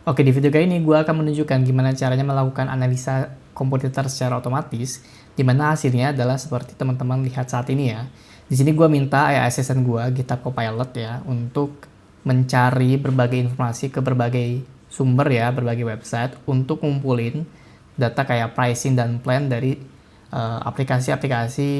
Oke, di video kali ini gue akan menunjukkan gimana caranya melakukan analisa komputer secara otomatis, di mana hasilnya adalah seperti teman-teman lihat saat ini ya. Di sini gue minta AI assistant gue, GitHub Copilot ya, untuk mencari berbagai informasi ke berbagai sumber ya, berbagai website, untuk ngumpulin data kayak pricing dan plan dari aplikasi-aplikasi.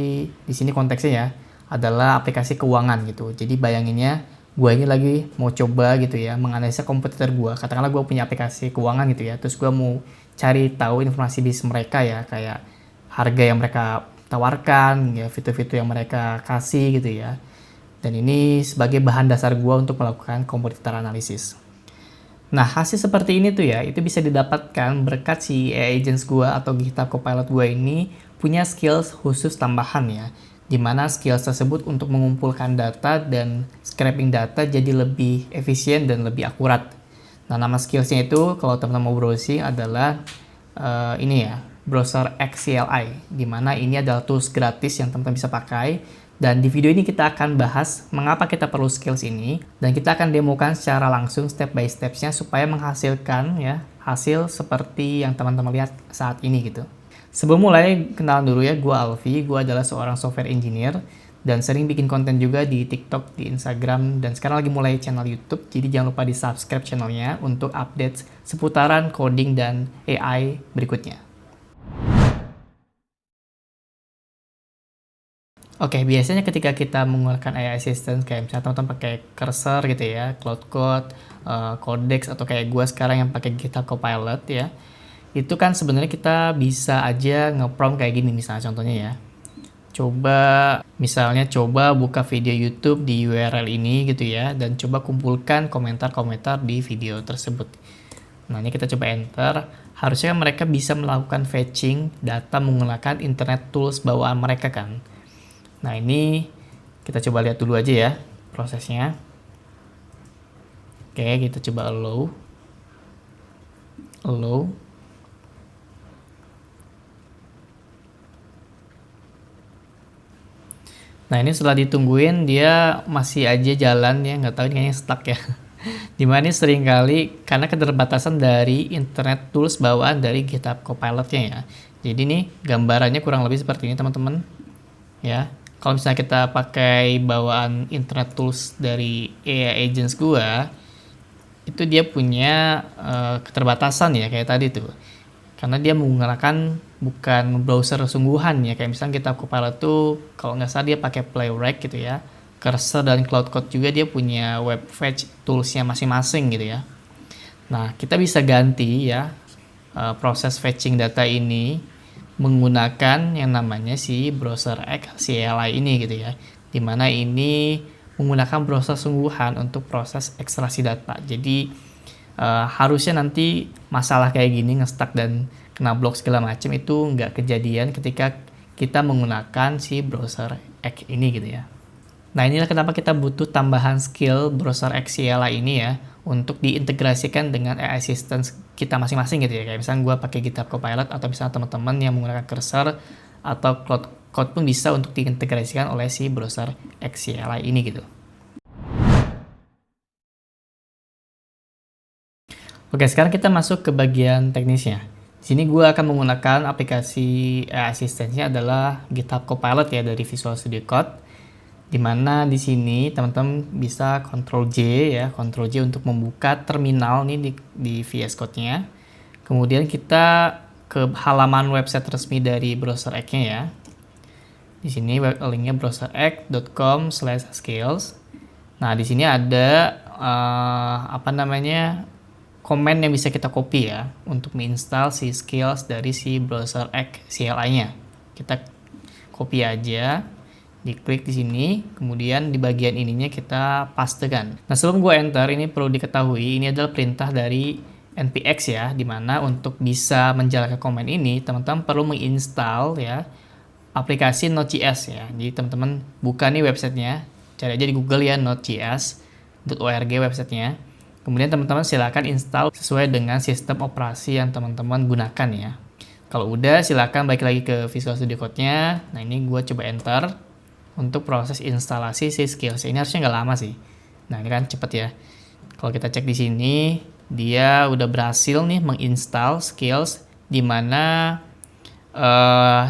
Di sini konteksnya ya, adalah aplikasi keuangan gitu. Jadi bayanginnya, gue ini lagi mau coba gitu ya menganalisa kompetitor gue, katakanlah gue punya aplikasi keuangan gitu ya, terus gue mau cari tahu informasi bisnis mereka ya, kayak harga yang mereka tawarkan ya, fitur-fitur yang mereka kasih gitu ya, dan ini sebagai bahan dasar gue untuk melakukan kompetitor analisis. Nah, hasil seperti ini tuh ya, itu bisa didapatkan berkat si AI agents gue atau GitHub Copilot gue ini punya skills khusus tambahan ya, dimana skills tersebut untuk mengumpulkan data dan scraping data jadi lebih efisien dan lebih akurat. Nah, nama skillsnya itu kalau teman-teman mau browsing adalah ini ya, browser XCLI, dimana ini adalah tools gratis yang teman-teman bisa pakai. Dan di video ini kita akan bahas mengapa kita perlu skills ini, dan kita akan demokan secara langsung step by stepsnya supaya menghasilkan ya hasil seperti yang teman-teman lihat saat ini gitu. Sebelum mulai, kenalan dulu ya, gue Alfi, gue adalah seorang software engineer dan sering bikin konten juga di TikTok, di Instagram, dan sekarang lagi mulai channel YouTube, jadi jangan lupa di subscribe channelnya untuk update seputaran coding dan AI berikutnya. Oke, biasanya ketika kita menggunakan AI assistant, kayak misalnya teman-teman pakai Cursor gitu ya, Cloud Code, Codex, atau kayak gue sekarang yang pakai GitHub Copilot ya, itu kan sebenarnya kita bisa aja nge-prompt kayak gini misalnya contohnya ya. Coba buka video YouTube di URL ini gitu ya, dan coba kumpulkan komentar-komentar di video tersebut. Nah, ini kita coba enter. Harusnya mereka bisa melakukan fetching data menggunakan internet tools bawaan mereka kan. Nah, ini kita coba lihat dulu aja ya prosesnya. Oke, kita coba allow. Nah, ini setelah ditungguin dia masih aja jalan ya, nggak tahu ini kayaknya stuck ya. Dimana sering kali karena keterbatasan dari internet tools bawaan dari GitHub Copilotnya ya. Jadi nih gambarannya kurang lebih seperti ini teman-teman ya. Kalau misalnya kita pakai bawaan internet tools dari AI agents gua, itu dia punya keterbatasan ya kayak tadi tuh, karena dia menggunakan bukan browser sungguhan ya, kayak misalnya GitHub Copilot tuh kalau nggak salah dia pakai Playwright gitu ya, Cursor dan Cloud Code juga dia punya web fetch toolsnya masing-masing gitu ya. Nah, kita bisa ganti ya proses fetching data ini menggunakan yang namanya si browser XCLI ini gitu ya, dimana ini menggunakan browser sungguhan untuk proses ekstraksi data. Jadi harusnya nanti masalah kayak gini nge-stuck dan kena blok segala macam itu nggak kejadian ketika kita menggunakan si browser X ini gitu ya. Nah, inilah kenapa kita butuh tambahan skill browser XCLI ini ya, untuk diintegrasikan dengan AI assistant kita masing-masing gitu ya. Kayak misalnya gue pakai GitHub Copilot, atau misalnya teman-teman yang menggunakan Cursor atau Cloud Code pun bisa untuk diintegrasikan oleh si browser XCLI ini gitu. Oke, sekarang kita masuk ke bagian teknisnya. Di sini gue akan menggunakan aplikasi AI assistant-nya adalah GitHub Copilot ya dari Visual Studio Code. Dimana di sini teman-teman bisa Ctrl J ya, Ctrl J untuk membuka terminal nih di VS Code-nya. Kemudian kita ke halaman website resmi dari browser X-nya ya. Di sini linknya browserx.com/skills. Nah, di sini ada komen yang bisa kita copy ya untuk menginstal si skills dari si browser X CLI-nya. Kita copy aja. Diklik di sini, kemudian di bagian ininya kita pastekan. Nah, sebelum gue enter, ini perlu diketahui ini adalah perintah dari npx ya, dimana untuk bisa menjalankan komen ini teman-teman perlu menginstal ya aplikasi Node.js ya. Jadi teman-teman buka nih websitenya, cari aja di Google ya, nodejs.org websitenya. Kemudian teman-teman silakan install sesuai dengan sistem operasi yang teman-teman gunakan ya. Kalau udah, silakan balik lagi ke Visual Studio Code-nya. Nah, ini gue coba enter untuk proses instalasi si skills. Ini harusnya nggak lama sih. Nah, ini kan cepet ya. Kalau kita cek di sini, dia udah berhasil nih menginstal Skills, di mana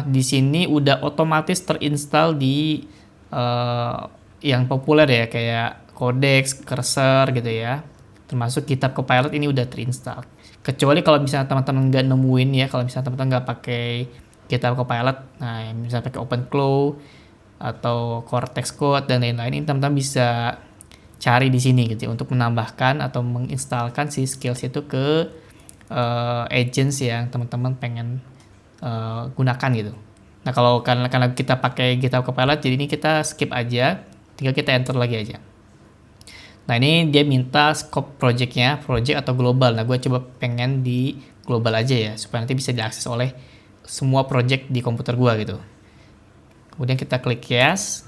di sini udah otomatis terinstall di yang populer ya, kayak Codex, Cursor gitu ya. Termasuk GitHub Copilot ini udah terinstall. Kecuali kalau misalnya teman-teman nggak nemuin ya, kalau misalnya teman-teman nggak pakai GitHub Copilot, nah misalnya pakai OpenClaw atau Cortex Code dan lain-lain, ini teman-teman bisa cari di sini gitu ya, untuk menambahkan atau menginstalkan si skills itu ke agents yang teman-teman pengen gunakan gitu. Nah kalau karena kita pakai GitHub Copilot, jadi ini kita skip aja, tinggal kita enter lagi aja. Nah ini dia minta scope projectnya, project atau global. Nah gue coba pengen di global aja ya, supaya nanti bisa diakses oleh semua project di komputer gue gitu. Kemudian kita klik yes.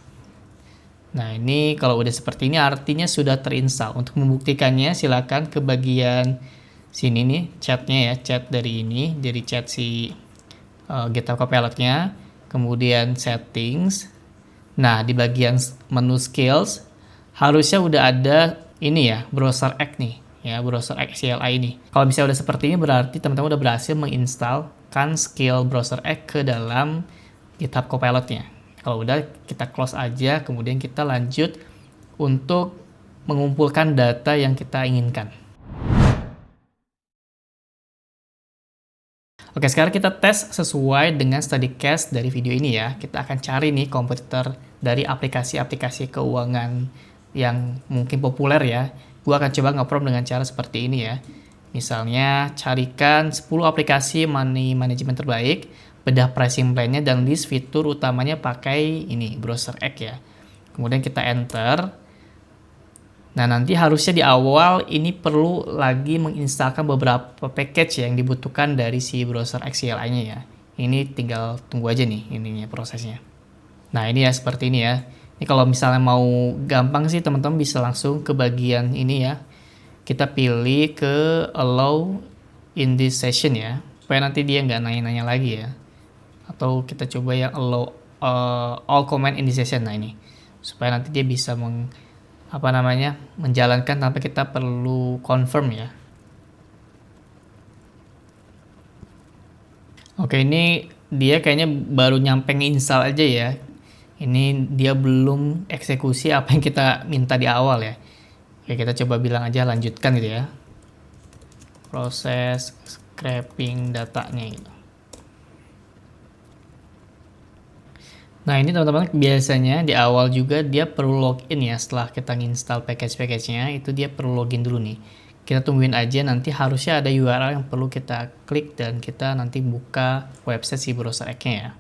Nah ini kalau udah seperti ini artinya sudah terinstall. Untuk membuktikannya silakan ke bagian sini nih, chatnya ya, chat dari ini, dari chat si GitHub Copilot-nya, kemudian settings. Nah di bagian menu skills harusnya udah ada ini ya, browser X nih ya, browser X CLI ini. Kalau misalnya udah seperti ini berarti teman-teman udah berhasil menginstalkan skill browser X ke dalam GitHub Copilot-nya. Kalau udah, kita close aja, kemudian kita lanjut untuk mengumpulkan data yang kita inginkan. Oke, sekarang kita tes sesuai dengan study case dari video ini ya. Kita akan cari nih kompetitor dari aplikasi-aplikasi keuangan yang mungkin populer ya. Gua akan coba nge-prompt dengan cara seperti ini ya. Misalnya, carikan 10 aplikasi money management terbaik, bedah pricing plan-nya, dan list fitur utamanya pakai ini, browser X ya. Kemudian kita enter. Nah, nanti harusnya di awal ini perlu lagi menginstalkan beberapa package yang dibutuhkan dari si browser X CLI-nya ya. Ini tinggal tunggu aja nih ininya prosesnya. Nah, ini ya seperti ini ya. Ini kalau misalnya mau gampang sih teman-teman bisa langsung ke bagian ini ya. Kita pilih ke allow in this session ya, supaya nanti dia nggak nanya-nanya lagi ya. Atau kita coba yang allow all comment in this session. Nah ini, supaya nanti dia bisa menjalankan tanpa kita perlu confirm ya. Oke, ini dia kayaknya baru nyampe install aja ya. Ini dia belum eksekusi apa yang kita minta di awal ya. Oke, kita coba bilang aja lanjutkan gitu ya. Proses scraping datanya gitu. Nah ini teman-teman biasanya di awal juga dia perlu login ya, setelah kita install package-package-nya itu dia perlu login dulu nih. Kita tungguin aja, nanti harusnya ada URL yang perlu kita klik dan kita nanti buka website si browser X-nya ya.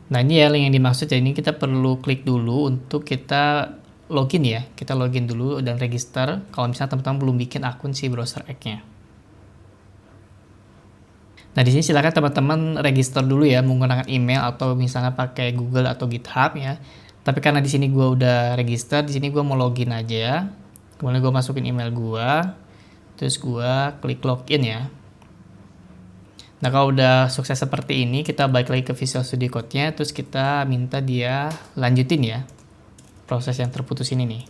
Nah ini ya link yang dimaksud ya, ini kita perlu klik dulu untuk kita login ya. Kita login dulu dan register kalau misalnya teman-teman belum bikin akun si browser X-nya. Nah, di sini silakan teman-teman register dulu ya menggunakan email atau misalnya pakai Google atau GitHub ya. Tapi karena di sini gue udah register, di sini gue mau login aja. Kemudian gue masukin email gue, terus gue klik login ya. Nah, kalau udah sukses seperti ini, kita balik lagi ke Visual Studio Code-nya, terus kita minta dia lanjutin ya proses yang terputus ini nih.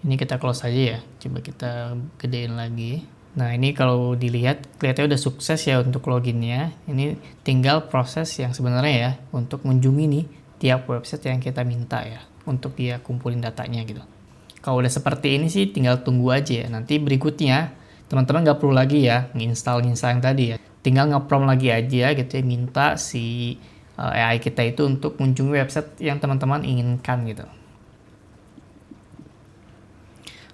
Ini kita close aja ya, coba kita gedein lagi. Nah ini kalau dilihat kelihatannya udah sukses ya untuk loginnya. Ini tinggal proses yang sebenarnya ya untuk mengunjungi nih tiap website yang kita minta ya, untuk dia kumpulin datanya gitu. Kalau udah seperti ini sih tinggal tunggu aja ya. Nanti berikutnya teman-teman nggak perlu lagi ya nginstall yang tadi ya. Tinggal nge-prompt lagi aja gitu ya, minta si AI kita itu untuk mengunjungi website yang teman-teman inginkan gitu.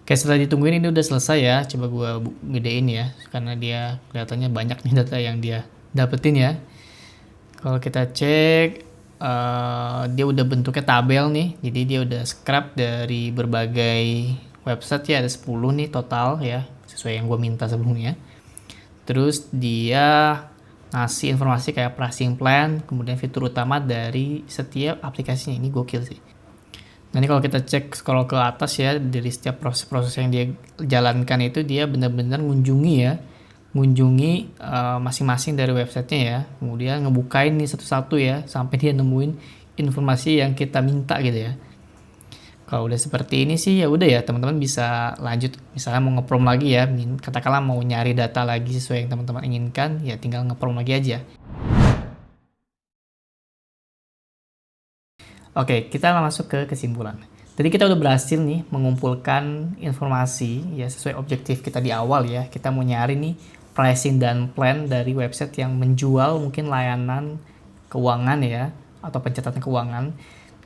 Oke, setelah ditungguin ini udah selesai ya. Coba gua gedein ya, karena dia kelihatannya banyak nih data yang dia dapetin ya. Kalau kita cek, dia udah bentuknya tabel nih. Jadi dia udah scrap dari berbagai website ya, ada 10 nih total ya, sesuai yang gue minta sebelumnya. Terus dia ngasih informasi kayak pricing plan, kemudian fitur utama dari setiap aplikasinya. Ini gokil sih. Nah ini kalau kita cek scroll ke atas ya, dari setiap proses-proses yang dia jalankan itu dia benar-benar mengunjungi masing-masing dari websitenya ya, kemudian ngebukain nih satu-satu ya sampai dia nemuin informasi yang kita minta gitu ya. Kalau udah seperti ini sih ya udah ya teman-teman bisa lanjut misalnya mau ngeprom lagi ya, katakanlah mau nyari data lagi sesuai yang teman-teman inginkan, ya tinggal ngeprom lagi aja. Oke, kita masuk ke kesimpulan. Jadi kita udah berhasil nih mengumpulkan informasi ya sesuai objektif kita di awal ya. Kita mau nyari nih pricing dan plan dari website yang menjual mungkin layanan keuangan ya atau pencatatan keuangan.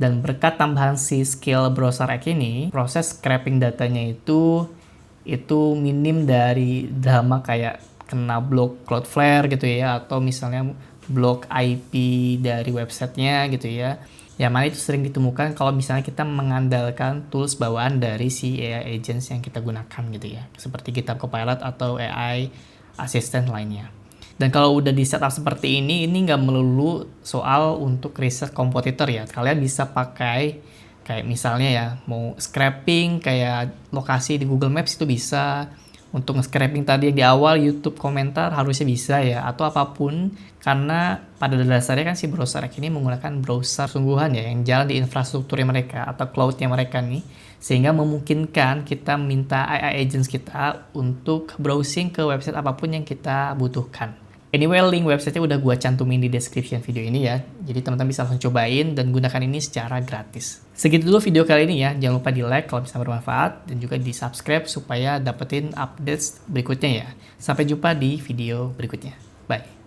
Dan berkat tambahan si skill browser X ini, proses scraping datanya itu minim dari drama kayak kena blok Cloudflare gitu ya, atau misalnya blok IP dari websitenya gitu ya. Yang mana itu sering ditemukan kalau misalnya kita mengandalkan tools bawaan dari si AI agents yang kita gunakan gitu ya, seperti GitHub Copilot atau AI assistant lainnya. Dan kalau udah di setup seperti ini nggak melulu soal untuk riset kompetitor ya. Kalian bisa pakai kayak misalnya ya, mau scraping kayak lokasi di Google Maps itu bisa. Untuk nge-scraping tadi yang di awal YouTube komentar harusnya bisa ya, atau apapun. Karena pada dasarnya kan si browser ini menggunakan browser sungguhan ya, yang jalan di infrastrukturnya mereka atau cloudnya mereka nih. Sehingga memungkinkan kita minta AI agents kita untuk browsing ke website apapun yang kita butuhkan. Anyway, link website-nya udah gua cantumin di description video ini ya. Jadi teman-teman bisa langsung cobain dan gunakan ini secara gratis. Segitu dulu video kali ini ya. Jangan lupa di like kalau bisa bermanfaat dan juga di subscribe supaya dapetin updates berikutnya ya. Sampai jumpa di video berikutnya. Bye.